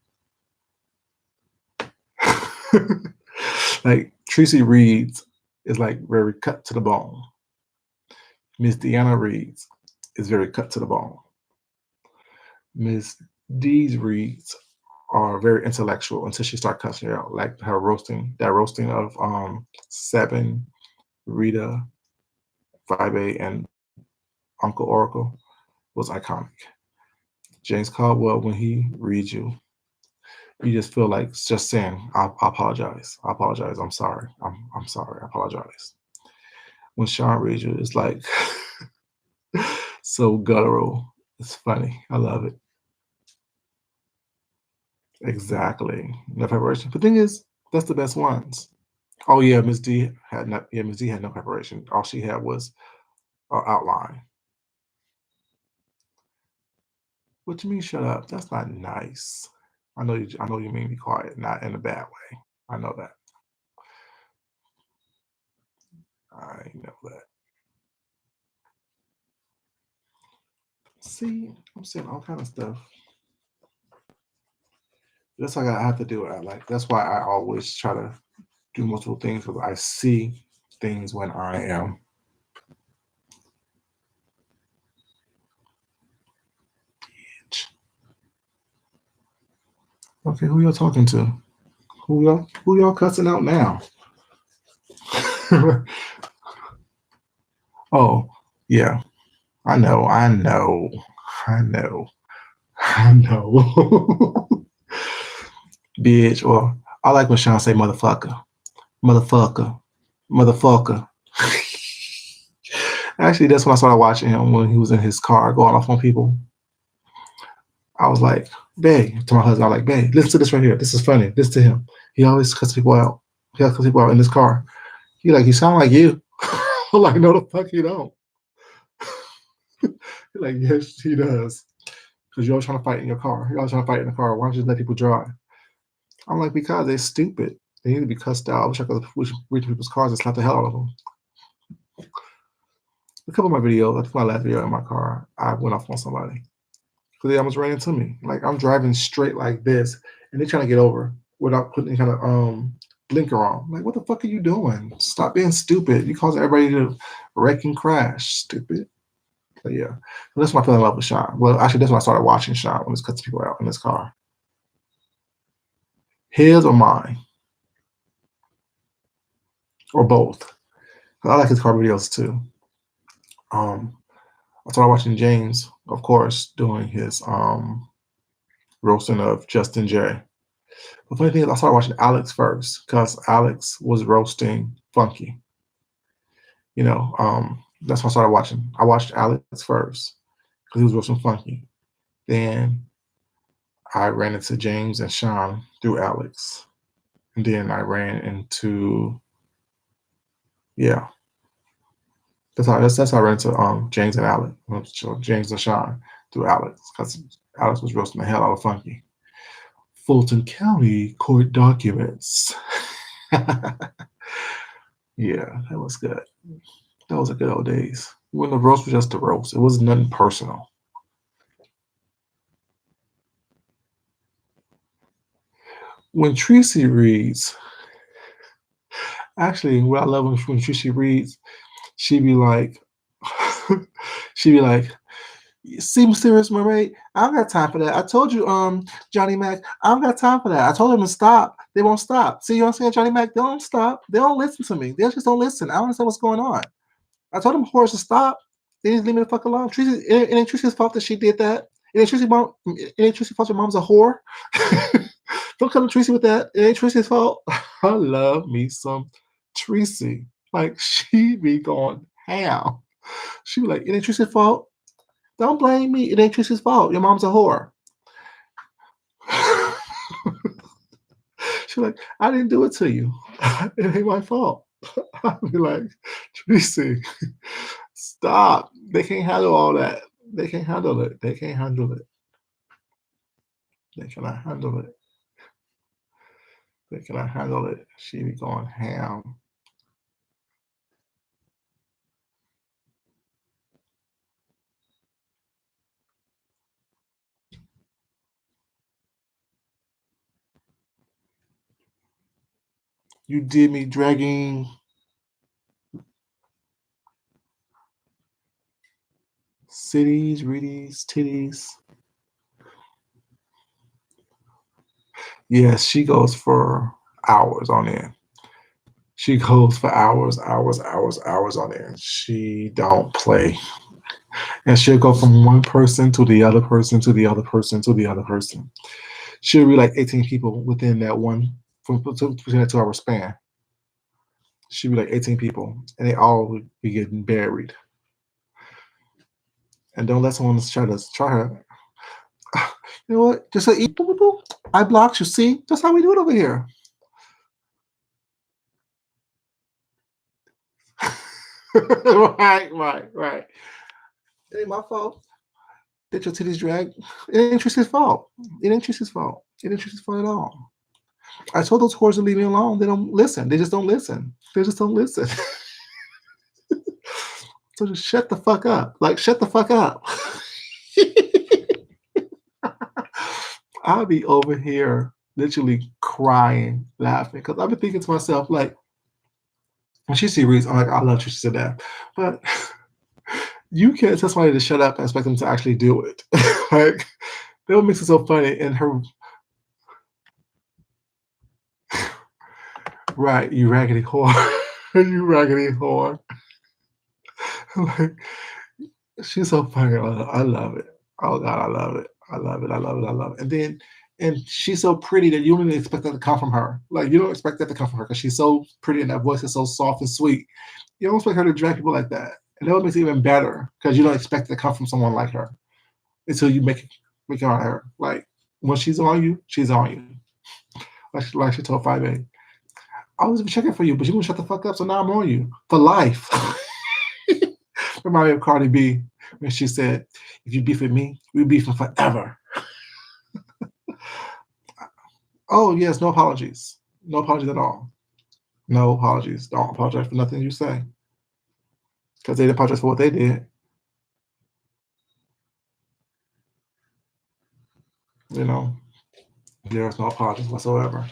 Speaker 1: Like Tracy reads is like very cut to the bone. Miss Deanna reads is very cut to the bone. Miss D's reads are very intellectual until she start cussing her out. Like her roasting, that roasting of Seven, Rita, Vibe, and Uncle Oracle was iconic. James Caldwell, when he reads you just feel like just saying, I apologize. I apologize. I'm sorry. I'm sorry. I apologize. When Sean reads you, it's like so guttural. It's funny. I love it. Exactly. No preparation. The thing is, that's the best ones. Oh yeah, Miss D had no preparation. All she had was or outline. What you mean shut up? That's not nice. I know you mean be quiet, not in a bad way. I know that. I know that. See, I'm saying all kind of stuff. That's like I have to do it. Like that's why I always try to do multiple things because I see things when I am. Okay, who y'all talking to? Who y'all cussing out now? Oh, yeah. I know, I know, I know, I know. Bitch, or I like when Sean say motherfucker. Motherfucker. Motherfucker. Actually, that's when I started watching him when he was in his car going off on people. I was like, babe, to my husband, I was like, babe, listen to this right here. This is funny. Listen to him. He always cuts people out. He always cuts people out in his car. He like, you sound like you. I'm like, no, the fuck you don't. He like, yes, he does. Because you're always trying to fight in your car. You're always trying to fight in the car. Why don't you just let people drive? I'm like, because they're stupid. They need to be cussed out. I wish I could reach people's cars and slap the hell out of them. A couple of my videos, I think my last video in my car, I went off on somebody. Because they almost ran into me. Like I'm driving straight like this, and they're trying to get over without putting any kind of blinker on. I'm like, what the fuck are you doing? Stop being stupid. You cause everybody to wreck and crash. Stupid. But yeah, that's when I fell in love with Sean. Well, actually, that's when I started watching Sean when he's cutting people out in his car. His or mine, or both. I like his car videos too. I started watching James, of course, doing his roasting of Justin J. The funny thing is, I started watching Alex first because Alex was roasting Funky. That's when I started watching. I watched Alex first because he was roasting Funky. Then I ran into James and Sean through Alex. And then I ran into, yeah, that's how I ran into James and Alex. James and Sean through Alex because Alex was roasting the hell out of Funky. Fulton County court documents. Yeah, that was good. That was a good old days. When the roast was just a roast. It was nothing personal. When Tracy reads, actually, what I love when Tracy reads, she be like, she be like, see, Mysterious Mermaid, I don't got time for that. I told you, Johnny Mac, I don't got time for that. I told them to stop. They won't stop. See, you know what I'm saying, Johnny Mac? They don't stop. They don't listen to me. They just don't listen. I don't understand what's going on. I told them horse to stop. They didn't leave me the fuck alone. Tracy, it ain't Tracy's fault that she did that. It ain't Tracy's fault your mom's a whore. Don't come to Tracy with that. It ain't Tracy's fault. I love me some Tracy. Like she be going ham. She be like, it ain't Tracy's fault. Don't blame me. It ain't Tracy's fault. Your mom's a whore. She's like, I didn't do it to you. It ain't my fault. I'd be like, Tracy, stop. They can't handle all that. They can't handle it. They can't handle it. They cannot handle it. They cannot handle it. She be going ham. You did me dragging cities, readies, titties. Yes, she goes for hours on end. She goes for hours, hours, hours, hours on end. She don't play. And she'll go from one person to the other person to the other person to the other person. She'll be like 18 people within that one between that 2 hour span. She'll be like 18 people, and they all would be getting buried. And don't let someone try her. You know what? Just say, I blocked you. See, that's how we do it over here. Right. It ain't my fault that your titties drag. It ain't Tris's fault. It ain't Tris's fault. It ain't Tris's fault at all. I told those whores to leave me alone. They don't listen. They just don't listen. They just don't listen. So just shut the fuck up. Like, shut the fuck up. I'll be over here literally crying, laughing, because I've been thinking to myself, like, when she see Reese, I'm like, I love Trisha to death. But you can't tell somebody to shut up and expect them to actually do it. Like, that what makes it so funny. And her, right, you raggedy whore. You raggedy whore. Like, she's so funny. I love it. Oh God, I love it. I love it. I love it. I love it. And she's so pretty that you don't even expect that to come from her. Like, you don't expect that to come from her because she's so pretty and that voice is so soft and sweet. You don't expect her to drag people like that. And that makes it even better because you don't expect it to come from someone like her until you make it on her. Like, when she's on you, she's on you. Like she told 5A. I was checking for you, but you wouldn't shut the fuck up, so now I'm on you for life. Remind me of Cardi B when she said, "If you beef with me, we beefing forever." Oh yes, no apologies, no apologies at all. No apologies. Don't apologize for nothing you say because they didn't apologize for what they did. You know, there's no apologies whatsoever.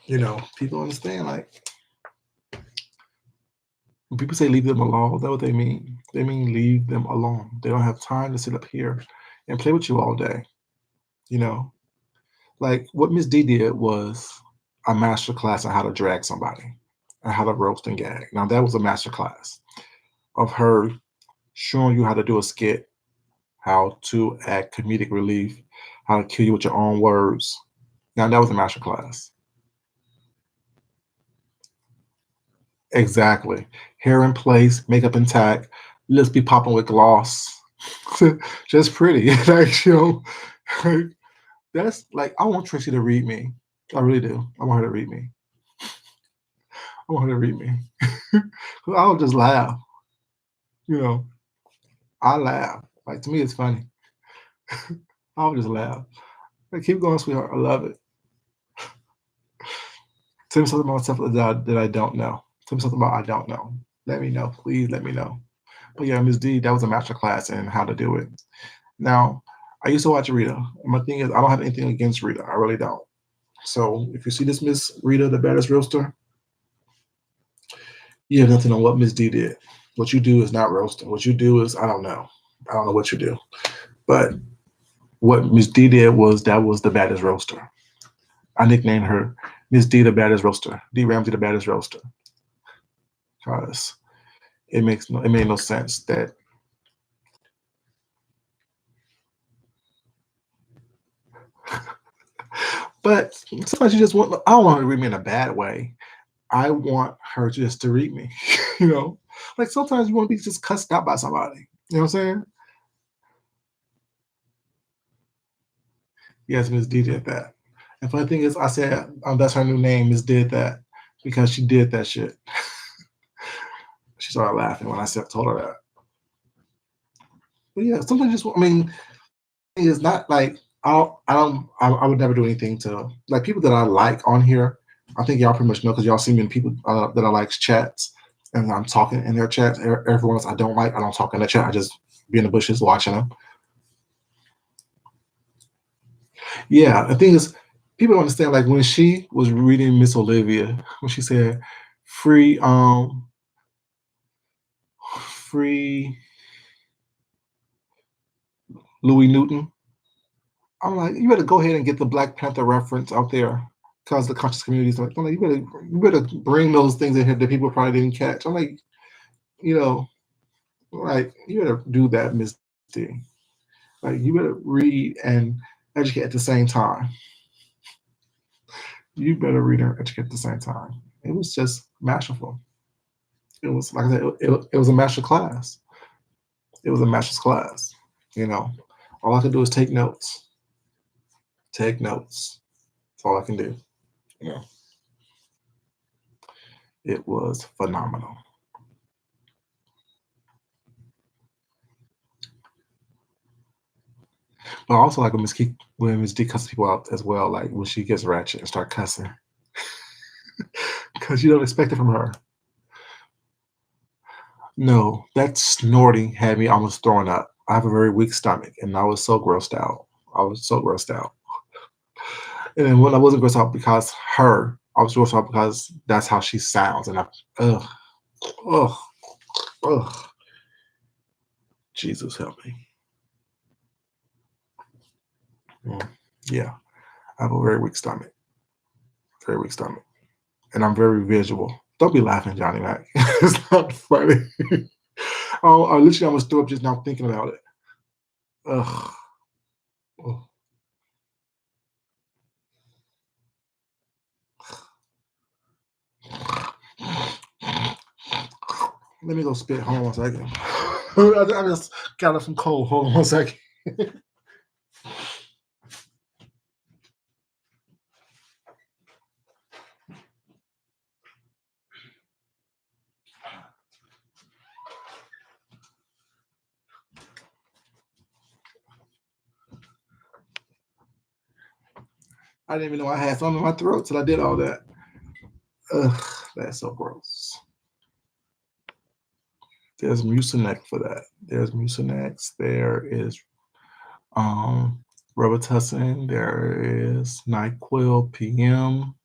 Speaker 1: You know, people understand. Like, when people say leave them alone, that's what they mean. They mean leave them alone. They don't have time to sit up here and play with you all day. You know, like what Miss D did was a master class on how to drag somebody and how to roast and gag. Now that was a master class of her showing you how to do a skit, how to act comedic relief, how to kill you with your own words. Now that was a master class. Exactly. Hair in place, makeup intact, lips be popping with gloss. Just pretty. Like, like, that's like I want Tracy to read me. I really do. I want her to read me. I want her to read me. I'll just laugh. You know, I laugh. Like, to me, it's funny. I'll just laugh. Like, keep going, sweetheart. I love it. Tell me something about myself that I don't know. Tell me something about I don't know. Let me know. Please let me know. But yeah, Miss D, that was a master class in how to do it. Now, I used to watch Rita. And my thing is, I don't have anything against Rita. I really don't. So if you see this Miss Rita, the baddest roaster, you have nothing on what Miss D did. What you do is not roasting. What you do is, I don't know. I don't know what you do. But what Miss D did was that was the baddest roaster. I nicknamed her Miss D, the baddest roaster. D Ramsey, the baddest roaster. Because it made no sense that. But sometimes you just want. I don't want her to read me in a bad way. I want her just to read me. You know, like sometimes you want to be just cussed out by somebody. You know what I'm saying? Yes, Miss D did that. And funny thing is, I said that's her new name, Miss Did That, because she did that shit. She started laughing when I told her that. But yeah, sometimes just I mean, it's not like I would never do anything to like people that I like on here. I think y'all pretty much know because y'all see me in people that I like chats, and I'm talking in their chats. Everyone else I don't like, I don't talk in the chat. I just be in the bushes watching them. Yeah, the thing is, people don't understand. Like when she was reading Miss Olivia, when she said, "Free, free Louis Newton," I'm like, you better go ahead and get the Black Panther reference out there, because the conscious community is like, I'm like, you better bring those things in here that people probably didn't catch. I'm like, you know, like you better do that, Miss D. Like you better read and educate at the same time. You better read and educate at the same time. It was just masterful. It was like I said, it was a master class. It was a master's class. You know, all I could do is take notes. Take notes. That's all I can do. You know. It was phenomenal. But I also like when Miss D cusses people out as well, like when she gets ratchet and start cussing, because you don't expect it from her. No, that snorting had me almost throwing up. I have a very weak stomach, and I was so grossed out. I was so grossed out. And then when I wasn't grossed out because her, I was grossed out because that's how she sounds. And ugh, ugh, ugh. Jesus help me. Mm, yeah, I have a very weak stomach. Very weak stomach. And I'm very visual. Don't be laughing, Johnny Mac. It's not funny. Oh, I literally almost threw up just now thinking about it. Ugh. Ugh. Let me go spit. Hold on one second. I just got up some cold. Hold on one second. I didn't even know I had something in my throat till I did all that. Ugh, that's so gross. There's Mucinex for that. There's Mucinex. There is Robitussin. There is NyQuil PM.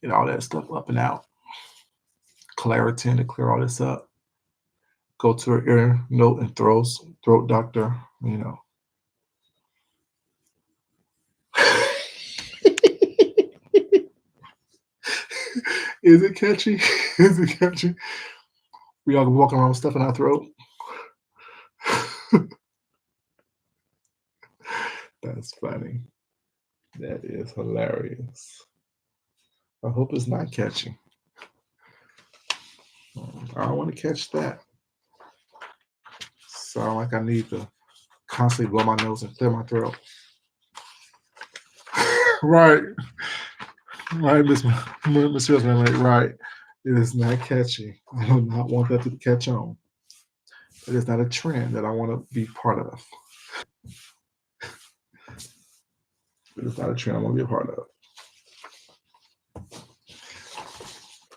Speaker 1: Get all that stuff up and out. Claritin to clear all this up. Go to an ear, nose, and throat doctor. You know. Is it catchy? Is it catchy? We all walking around with stuff in our throat. That's funny. That is hilarious. I hope it's not catchy. I don't want to catch that. Sound like I need to constantly blow my nose and clear my throat. Right, right, Miss Rosemary, right. It is not catchy. I do not want that to catch on. It is not a trend that I want to be part of. It is not a trend I want to be a part of.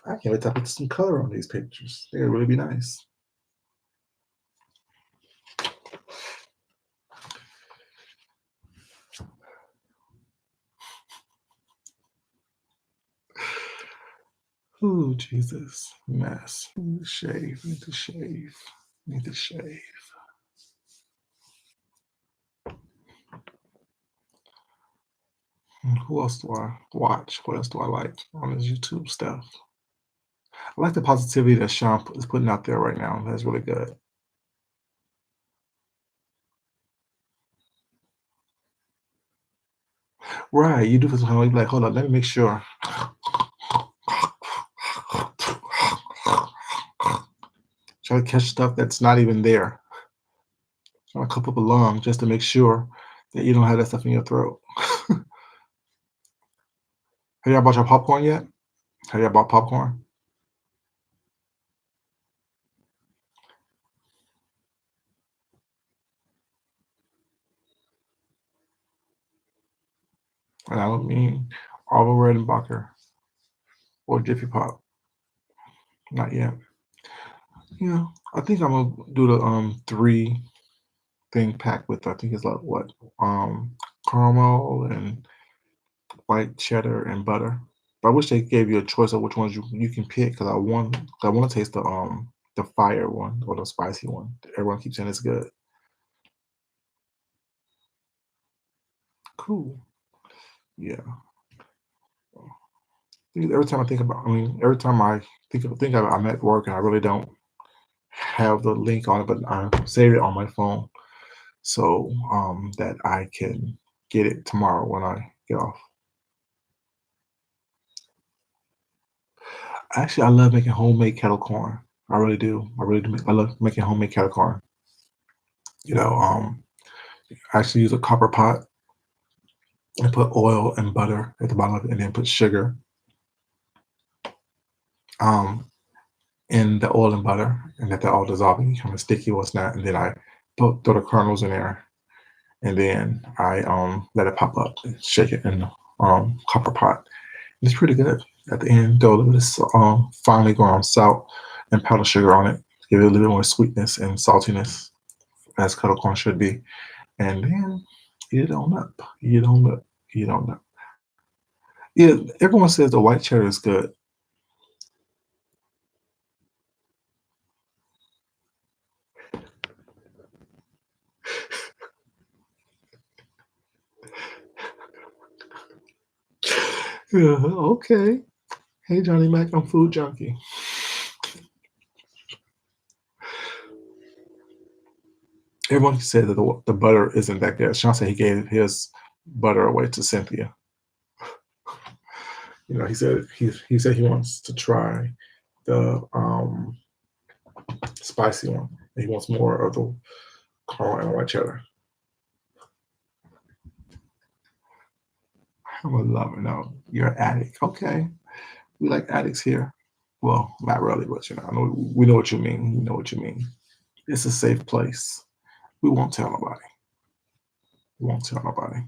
Speaker 1: I can't wait to put some color on these pictures. They'll really be nice. Oh, Jesus. Mess. Need to shave. Need to shave. Need to shave. Who else do I watch? What else do I like on his YouTube stuff? I like the positivity that Sean is putting out there right now. That's really good. Right. You do for something like, hold on, let me make sure. Try to catch stuff that's not even there. Try to cup up a lung just to make sure that you don't have that stuff in your throat. Have y'all bought your popcorn yet? Have y'all bought popcorn? And I don't mean Orville Redenbacher or Jiffy Pop. Not yet. Yeah. I think I'm gonna do the three thing pack with I think it's like what? Caramel and white cheddar and butter. But I wish they gave you a choice of which ones you can pick because I want to taste the fire one or the spicy one. Everyone keeps saying it's good. Cool. Yeah. Every time I think about, I mean, every time I think of, I'm at work and I really don't have the link on it, but I save it on my phone so that I can get it tomorrow when I get off. Actually, I love making homemade kettle corn. I really do. I really do. I love making homemade kettle corn. You know, I actually use a copper pot and put oil and butter at the bottom of it, and then put sugar. um, in the oil and butter, and let that all dissolve and become sticky or it's not. And then I throw the kernels in there, and then I let it pop up, and shake it in the copper pot. It's pretty good. At the end, throw a little bit of finely ground salt and powdered sugar on it, give it a little bit more sweetness and saltiness, as kettle corn should be. And then eat it on up. Eat it on up. Eat it on up. Yeah, everyone says the white cheddar is good. Yeah, okay. Hey, Johnny Mac, I'm food junkie. Everyone said that the butter isn't that good. Sean said he gave his butter away to Cynthia. He said he wants to try the spicy one. He wants more of the caramel and white cheddar. I'm a lover. No, you're an addict. Okay, we like addicts here. Well, not really, but I know we know what you mean. We know what you mean. It's a safe place. We won't tell nobody. We won't tell nobody.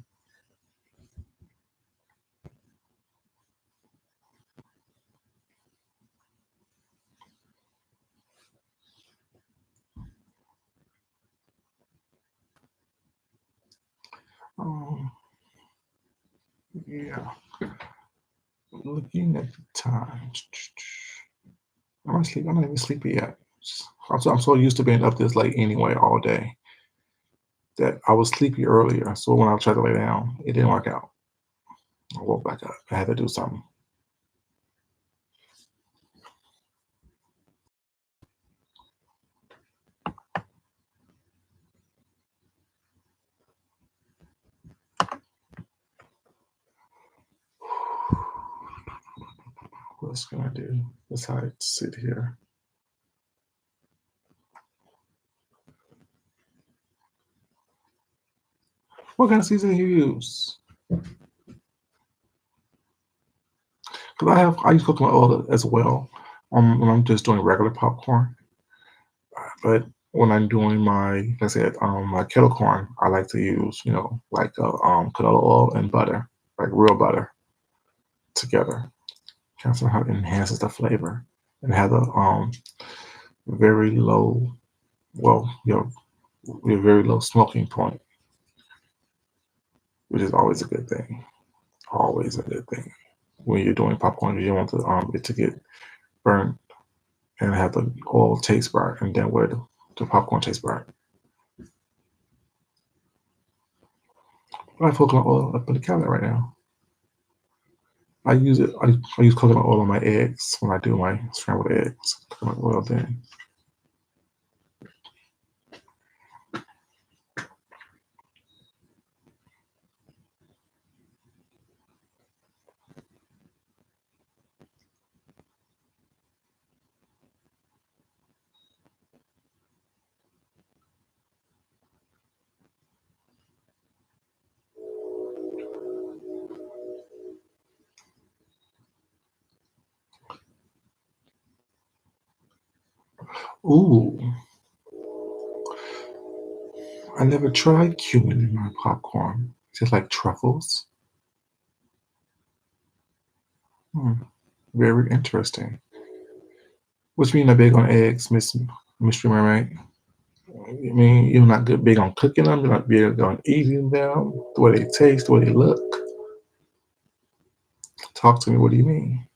Speaker 1: Um, yeah. Looking at the time. I'm asleep. I'm not even sleepy yet. I'm so used to being up this late anyway all day that I was sleepy earlier. So when I tried to lay down, it didn't work out. I woke back up. I had to do something. What's can I do besides sit here? What kind of seasoning you use? Because I use coconut oil as well. When I'm just doing regular popcorn, but when I'm doing like I said, my kettle corn, I like to use like canola oil and butter, like real butter together. Kind of somehow enhances the flavor and have a very low, well, your very low smoking point, which is always a good thing. Always a good thing when you're doing popcorn. You don't want it to get burnt and have the oil taste bad, and then where the popcorn tastes bad. I have coconut oil up in the cabinet right now. I use it. I use coconut oil on my eggs when I do my scrambled eggs. Coconut oil then. Ooh, I never tried cumin in my popcorn. Just like truffles. Hmm, very interesting. Which mean you're not big on eggs, Miss Mystery Mermaid? I mean, you're not good big on cooking them. You're not big on eating them. The way they taste, the way they look. Talk to me. What do you mean?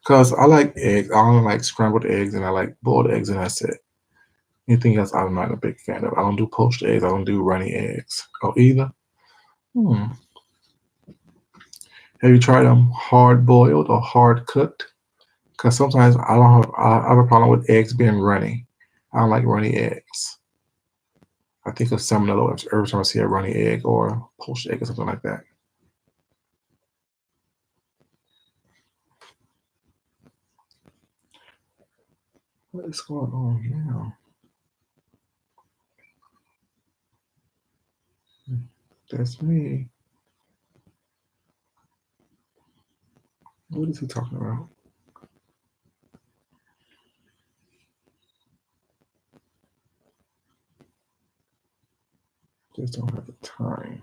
Speaker 1: Because I like eggs. I only like scrambled eggs and I like boiled eggs, and that's it. Anything else, I'm not a big fan of. I don't do poached eggs. I don't do runny eggs. Oh, either. Hmm. Have you tried them hard boiled or hard cooked? Because sometimes I have a problem with eggs being runny. I don't like runny eggs. I think of salmonella every time I see a runny egg or poached egg or something like that. What is going on now? That's me. What is he talking about? Just don't have the time.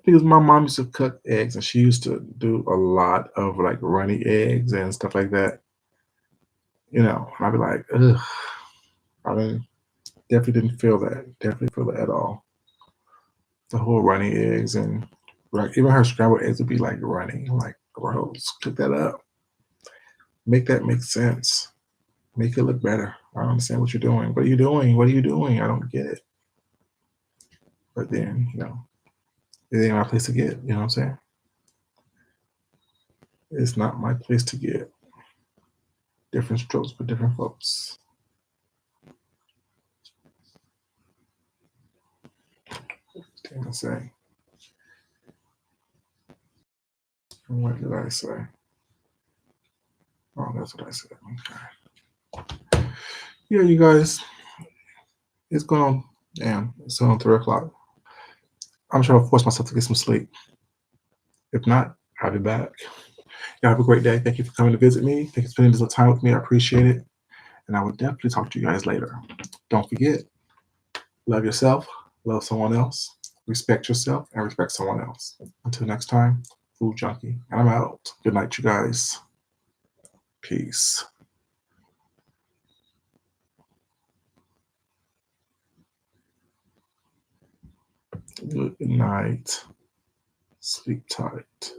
Speaker 1: Because my mom used to cook eggs and she used to do a lot of like runny eggs and stuff like that, and I'd be like, ugh, I definitely didn't feel that. Definitely feel it at all. The whole runny eggs and like even her scrambled eggs would be like runny. I'm like, gross, cook that up. Make that make sense. Make it look better. I don't understand what you're doing. What are you doing? What are you doing? I don't get it. But then, it ain't my place to get. You know what I'm saying? It's not my place to get. Different strokes for different folks. Did I say? What did I say? Oh, that's what I said. Okay. Yeah, you guys, it's going on. Damn, it's on 3 o'clock. I'm trying to force myself to get some sleep. If not, I'll be back. Y'all have a great day. Thank you for coming to visit me. Thank you for spending this little time with me. I appreciate it. And I will definitely talk to you guys later. Don't forget, love yourself, love someone else, respect yourself, and respect someone else. Until next time, Food Junkie, and I'm out. Good night, you guys. Peace. Good night. Sleep tight.